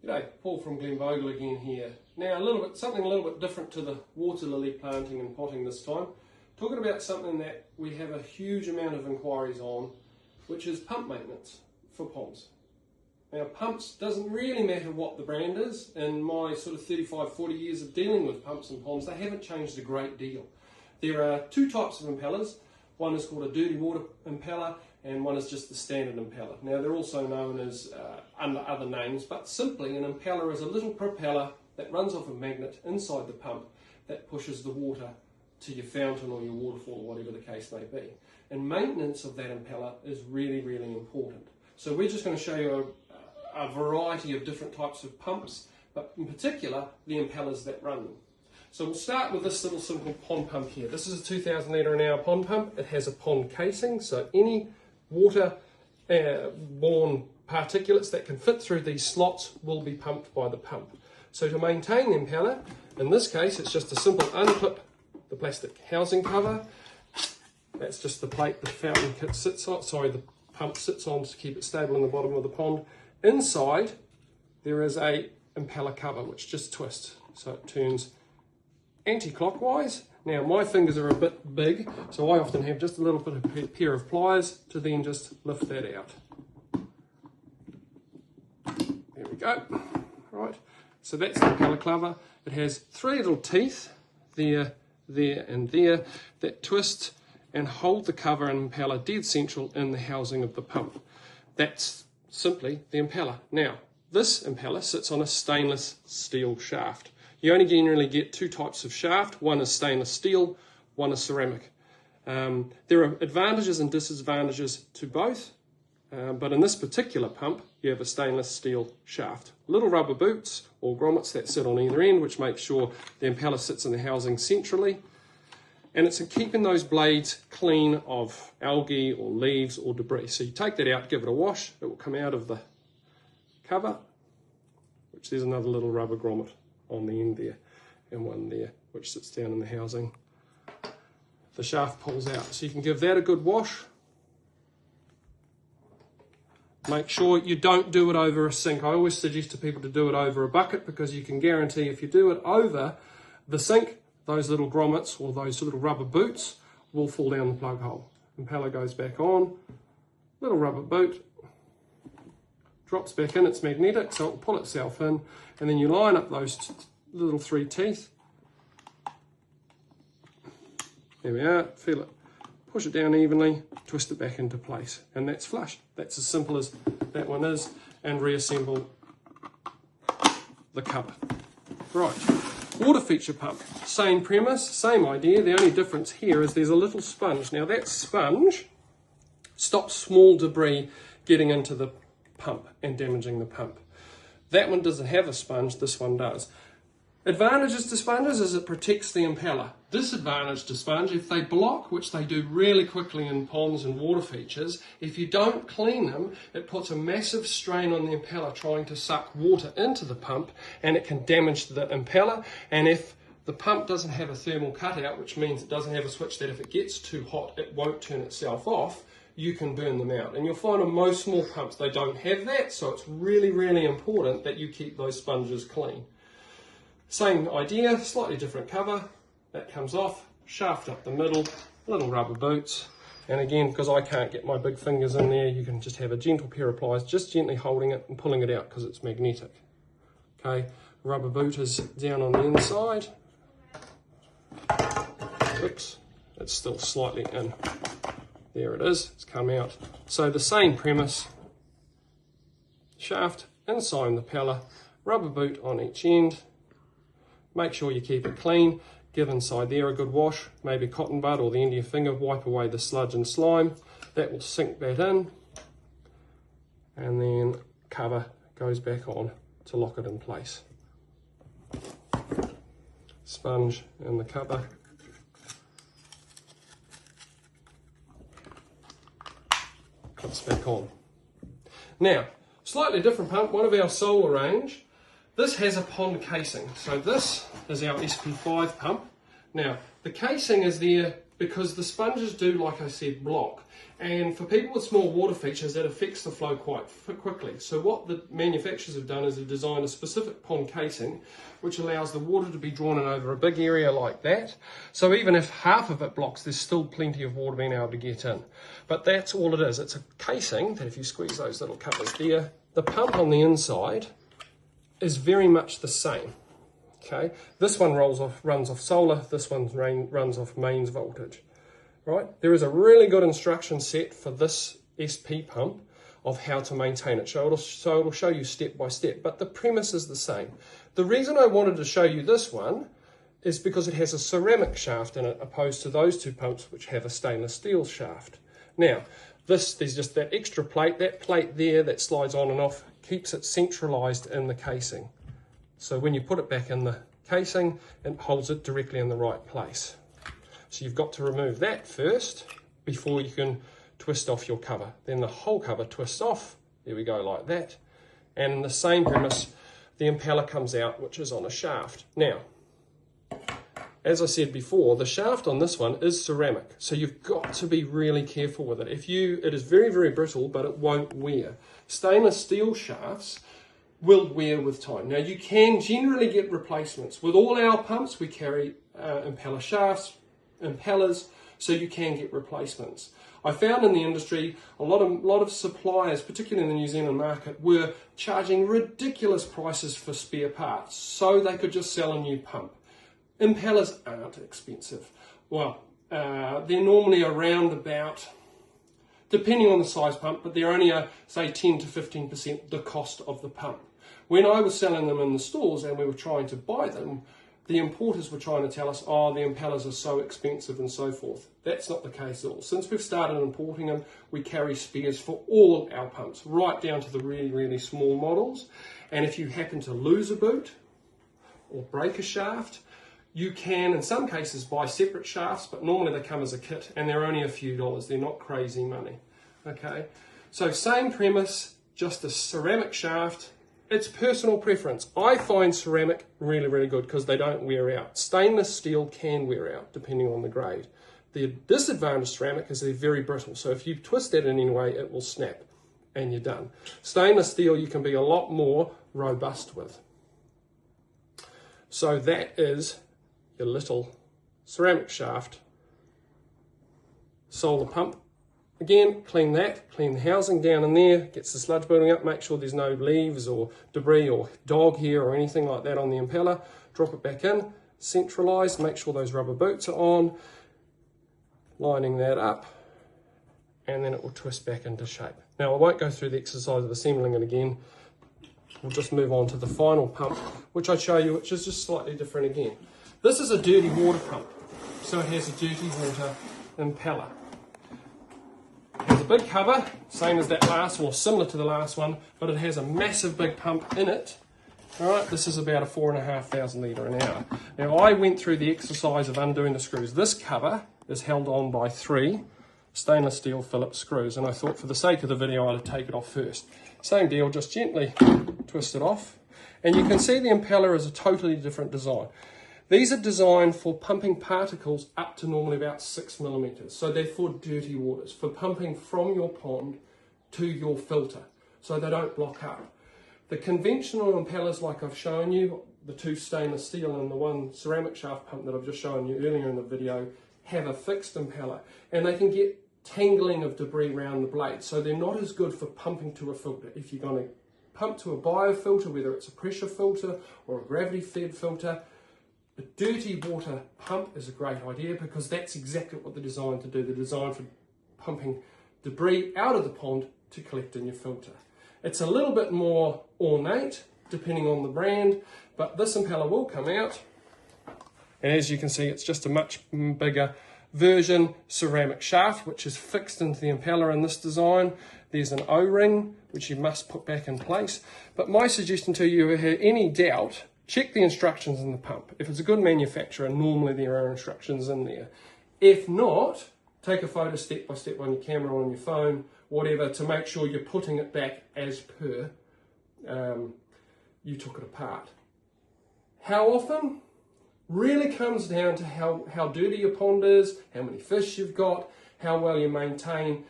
G'day, Paul from Glenbogal again here. Now something a little bit different to the water lily planting and potting this time. Talking about something that we have a huge amount of inquiries on, which is pump maintenance for ponds. Now pumps, doesn't really matter what the brand is. In my sort of 35-40 years of dealing with pumps and ponds, they haven't changed a great deal. There are two types of impellers. One is called a dirty water impeller and one is just the standard impeller. Now they're also known as under other names, but simply an impeller is a little propeller that runs off a magnet inside the pump that pushes the water to your fountain or your waterfall or whatever the case may be. And maintenance of that impeller is really, really important. So we're just going to show you a variety of different types of pumps, but in particular the impellers that run them. So we'll start with this little simple pond pump here. This is a 2,000 litre an hour pond pump. It has a pond casing, so any water borne particulates that can fit through these slots will be pumped by the pump. So to maintain the impeller, in this case it's just a simple unclip the plastic housing cover. That's just the plate the fountain kit sits on, the pump sits on to keep it stable in the bottom of the pond. Inside there is a impeller cover which just twists, so it turns anti-clockwise. Now my fingers are a bit big, so I often have just a little bit of a pair of pliers to then just lift that out. There we go. Right, so that's the impeller cover. It has three little teeth, there, there and there, that twist and hold the cover and impeller dead central in the housing of the pump. That's simply the impeller. Now, this impeller sits on a stainless steel shaft. You only generally get two types of shaft. One is stainless steel, one is ceramic. There are advantages and disadvantages to both, but in this particular pump, you have a stainless steel shaft. Little rubber boots or grommets that sit on either end, which makes sure the impeller sits in the housing centrally. And it's keeping those blades clean of algae or leaves or debris. So you take that out, give it a wash, it will come out of the cover, which there's another little rubber grommet on the end there, and one there which sits down in the housing. The shaft pulls out, so you can give that a good wash. Make sure you don't do it over a sink. I always suggest to people to do it over a bucket, because you can guarantee if you do it over the sink, those little grommets or those little rubber boots will fall down the plug hole. Impeller goes back on, little rubber boot, drops back in, it's magnetic, so it will pull itself in, and then you line up those little three teeth. There we are, feel it, push it down evenly, twist it back into place, and that's flush. That's as simple as that one is, and reassemble the cover. Right, water feature pump, same premise, same idea. The only difference here is there's a little sponge. Now that sponge stops small debris getting into the pump and damaging the pump. That one doesn't have a sponge, this one does. Advantages to sponges is it protects the impeller. Disadvantage to sponge, if they block, which they do really quickly in ponds and water features, if you don't clean them, it puts a massive strain on the impeller trying to suck water into the pump, and it can damage the impeller. And if the pump doesn't have a thermal cutout, which means it doesn't have a switch that if it gets too hot, it won't turn itself off, you can burn them out. And you'll find on most small pumps they don't have that, so it's really, really important that you keep those sponges clean. Same idea, slightly different cover. That comes off, shaft up the middle, little rubber boots. And again, because I can't get my big fingers in there, you can just have a gentle pair of pliers, just gently holding it and pulling it out because it's magnetic. Okay, rubber boot is down on the inside. Oops, it's still slightly in. There it is, it's come out. So the same premise, shaft inside the impeller, rubber boot on each end. Make sure you keep it clean, give inside there a good wash, maybe cotton bud or the end of your finger, wipe away the sludge and slime. That will sink that in, and then cover goes back on to lock it in place. Sponge in the cover. Clips back on. Now, slightly different pump, one of our solar range. This has a pond casing, so this is our SP5 pump. Now, the casing is there because the sponges do, like I said, block. And for people with small water features, that affects the flow quite quickly. So what the manufacturers have done is they've designed a specific pond casing which allows the water to be drawn in over a big area like that. So even if half of it blocks, there's still plenty of water being able to get in. But that's all it is. It's a casing that if you squeeze those little covers there, the pump on the inside is very much the same. Okay, this one runs off solar, this one runs off mains voltage. Right, there is a really good instruction set for this SP pump of how to maintain it. So it'll show you step by step, but the premise is the same. The reason I wanted to show you this one is because it has a ceramic shaft in it, opposed to those two pumps which have a stainless steel shaft. Now, there's just that extra plate, that plate there that slides on and off, keeps it centralized in the casing. So when you put it back in the casing, it holds it directly in the right place. So you've got to remove that first before you can twist off your cover. Then the whole cover twists off. There we go, like that. And in the same premise, the impeller comes out, which is on a shaft. Now, as I said before, the shaft on this one is ceramic. So you've got to be really careful with it. It is very, very brittle, but it won't wear. Stainless steel shafts will wear with time. Now you can generally get replacements. With all our pumps, we carry impeller shafts, impellers, so you can get replacements. I found in the industry a lot of suppliers, particularly in the New Zealand market, were charging ridiculous prices for spare parts so they could just sell a new pump. Impellers aren't expensive. Well, they're normally around about, depending on the size pump, but they're only say 10 to 15% the cost of the pump. When I was selling them in the stores and we were trying to buy them, the importers were trying to tell us, oh, the impellers are so expensive and so forth. That's not the case at all. Since we've started importing them, we carry spares for all our pumps, right down to the really, really small models. And if you happen to lose a boot or break a shaft, you can, in some cases, buy separate shafts, but normally they come as a kit, and they're only a few dollars. They're not crazy money. Okay, so same premise, just a ceramic shaft. It's personal preference. I find ceramic really, really good because they don't wear out. Stainless steel can wear out depending on the grade. The disadvantage of ceramic is they're very brittle. So if you twist that in any way, it will snap and you're done. Stainless steel you can be a lot more robust with. So that is your little ceramic shaft solar pump. Again, clean that, clean the housing down in there, gets the sludge building up, make sure there's no leaves or debris or dog hair or anything like that on the impeller. Drop it back in, centralise, make sure those rubber boots are on, lining that up, and then it will twist back into shape. Now I won't go through the exercise of assembling it again. We'll just move on to the final pump, which I show you, which is just slightly different again. This is a dirty water pump, so it has a dirty water impeller. It has a big cover, same as that last, or similar to the last one, but it has a massive big pump in it. Alright, this is about a 4,500 litre an hour. Now I went through the exercise of undoing the screws. This cover is held on by 3 stainless steel Phillips screws, and I thought for the sake of the video I'd take it off first. Same deal, just gently twist it off. And you can see the impeller is a totally different design. These are designed for pumping particles up to normally about 6 millimeters. So they're for dirty waters, for pumping from your pond to your filter, so they don't block up. The conventional impellers, like I've shown you, the 2 stainless steel and the 1 ceramic shaft pump that I've just shown you earlier in the video, have a fixed impeller, and they can get tangling of debris around the blade. So they're not as good for pumping to a filter. If you're going to pump to a biofilter, whether it's a pressure filter or a gravity-fed filter, a dirty water pump is a great idea because that's exactly what they're designed to do. They're designed for pumping debris out of the pond to collect in your filter. It's a little bit more ornate depending on the brand, but this impeller will come out. And as you can see, it's just a much bigger version ceramic shaft, which is fixed into the impeller in this design. There's an O-ring, which you must put back in place. But my suggestion to you, if you have any doubt, check the instructions in the pump. If it's a good manufacturer, normally there are instructions in there. If not, take a photo step by step on your camera or on your phone, whatever, to make sure you're putting it back as per you took it apart. How often? Really comes down to how dirty your pond is, how many fish you've got, how well you maintain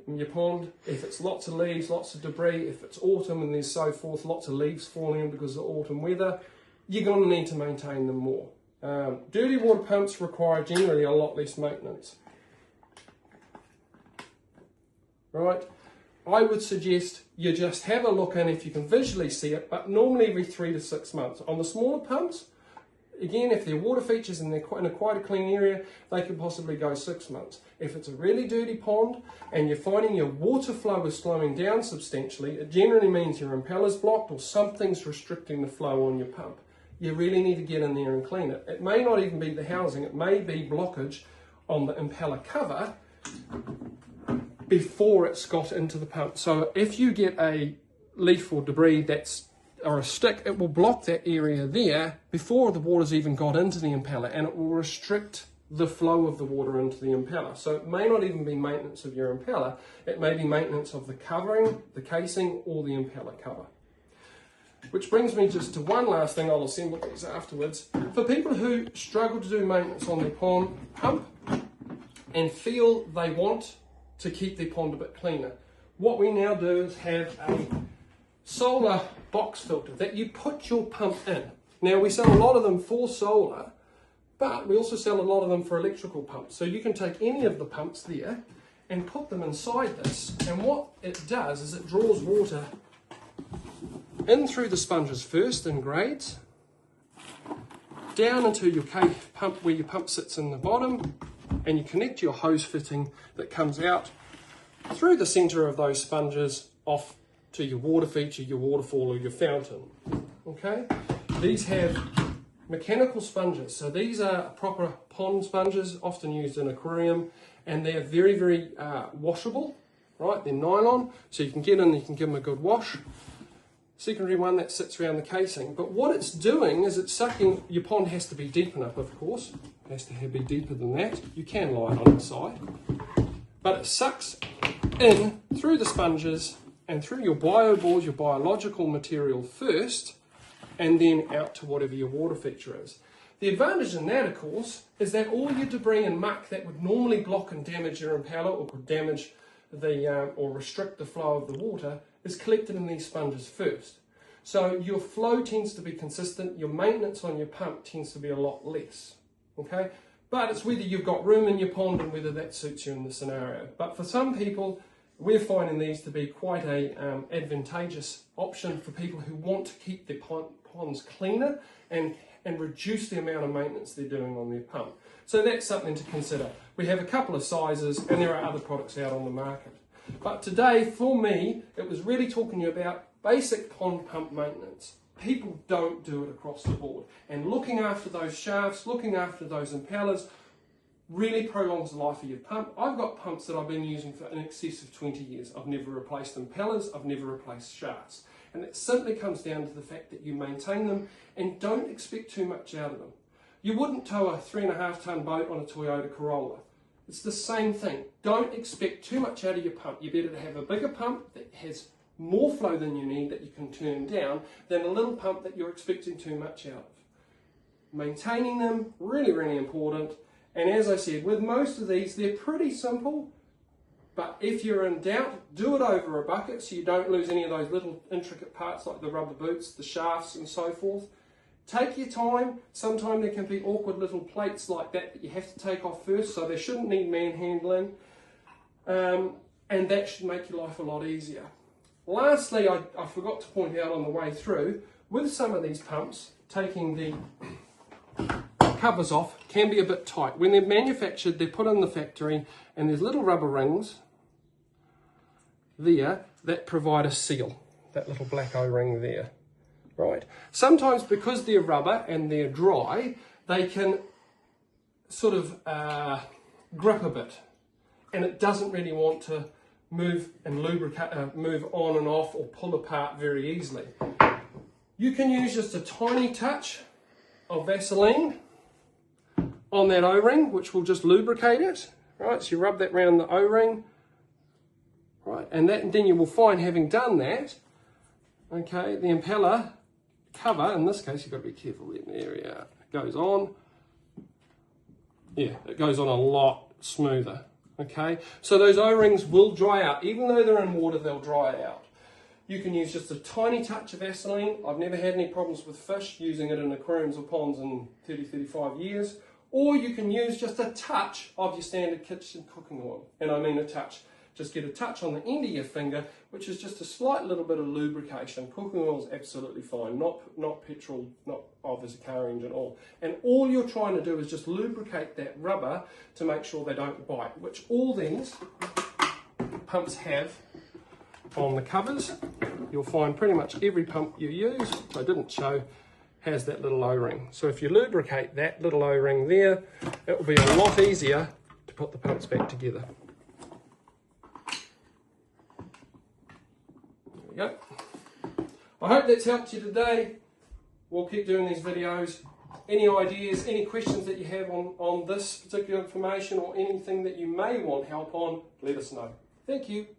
your pond. If it's lots of leaves, lots of debris, if it's autumn and there's so forth, lots of leaves falling in because of autumn weather, you're going to need to maintain them more. Dirty water pumps require generally a lot less maintenance. Right? I would suggest you just have a look in if you can visually see it, but normally every 3 to 6 months. On the smaller pumps, again, if they're water features and they're in quite a clean area, they could possibly go 6 months. If it's a really dirty pond and you're finding your water flow is slowing down substantially, it generally means your impeller's blocked or something's restricting the flow on your pump. You really need to get in there and clean it. It may not even be the housing, it may be blockage on the impeller cover before it's got into the pump. So if you get a leaf or debris or a stick, it will block that area there before the water's even got into the impeller, and it will restrict the flow of the water into the impeller. So it may not even be maintenance of your impeller, it may be maintenance of the covering, the casing, or the impeller cover. Which brings me just to one last thing, I'll assemble these afterwards. For people who struggle to do maintenance on their pond pump and feel they want to keep their pond a bit cleaner, what we now do is have a solar box filter that you put your pump in. Now we sell a lot of them for solar, but we also sell a lot of them for electrical pumps. So you can take any of the pumps there and put them inside this, and what it does is it draws water in through the sponges first in grades, down into your pump where your pump sits in the bottom, and you connect your hose fitting that comes out through the centre of those sponges off to your water feature, your waterfall or your fountain. Okay, these have mechanical sponges, so these are proper pond sponges often used in aquarium, and they're very, very washable, right? They're nylon, so you can get in, you can give them a good wash. Secondary one that sits around the casing, but what it's doing is it's sucking. Your pond has to be deep enough, of course, it has to be deeper than that. You can lie it on its side, but it sucks in through the sponges and through your bio balls, your biological material first, and then out to whatever your water feature is. The advantage in that, of course, is that all your debris and muck that would normally block and damage your impeller or could damage the or restrict the flow of the water is collected in these sponges first. So your flow tends to be consistent, your maintenance on your pump tends to be a lot less. Okay, but it's whether you've got room in your pond and whether that suits you in the scenario. But for some people, we're finding these to be quite a advantageous option for people who want to keep their ponds cleaner and reduce the amount of maintenance they're doing on their pump. So that's something to consider. We have a couple of sizes and there are other products out on the market. But today, for me, it was really talking to you about basic pond pump maintenance. People don't do it across the board. And looking after those shafts, looking after those impellers, really prolongs the life of your pump. I've got pumps that I've been using for in excess of 20 years. I've never replaced impellers, I've never replaced shafts. And it simply comes down to the fact that you maintain them and don't expect too much out of them. You wouldn't tow a 3.5 ton boat on a Toyota Corolla. It's the same thing. Don't expect too much out of your pump. You're better to have a bigger pump that has more flow than you need that you can turn down than a little pump that you're expecting too much out of. Maintaining them, really, really important. And as I said, with most of these, they're pretty simple. But if you're in doubt, do it over a bucket so you don't lose any of those little intricate parts like the rubber boots, the shafts and so forth. Take your time. Sometimes there can be awkward little plates like that you have to take off first, so they shouldn't need manhandling. And that should make your life a lot easier. Lastly, I forgot to point out on the way through, with some of these pumps, taking the covers off can be a bit tight. When they're manufactured, they're put in the factory, and there's little rubber rings there that provide a seal, that little black O-ring there. Right. Sometimes because they're rubber and they're dry, they can sort of grip a bit, and it doesn't really want to move and lubricate, move on and off or pull apart very easily. You can use just a tiny touch of Vaseline on that O-ring, which will just lubricate it. Right. So you rub that around the O-ring, right, and then you will find, having done that, okay, the impeller cover, in this case, you've got to be careful in the area. It goes on. Yeah, it goes on a lot smoother. Okay, so those O-rings will dry out. Even though they're in water, they'll dry out. You can use just a tiny touch of Vaseline. I've never had any problems with fish using it in aquariums or ponds in 35 years. Or you can use just a touch of your standard kitchen cooking oil. And I mean a touch. Just get a touch on the end of your finger, which is just a slight little bit of lubrication. Cooking oil is absolutely fine, not petrol, not obviously car engine oil. And all you're trying to do is just lubricate that rubber to make sure they don't bite, which all these pumps have on the covers. You'll find pretty much every pump you use, which I didn't show, has that little O-ring. So if you lubricate that little O-ring there, it will be a lot easier to put the pumps back together. There we go. I hope that's helped you today. We'll keep doing these videos. Any ideas, any questions that you have on this particular information or anything that you may want help on, let us know. Thank you.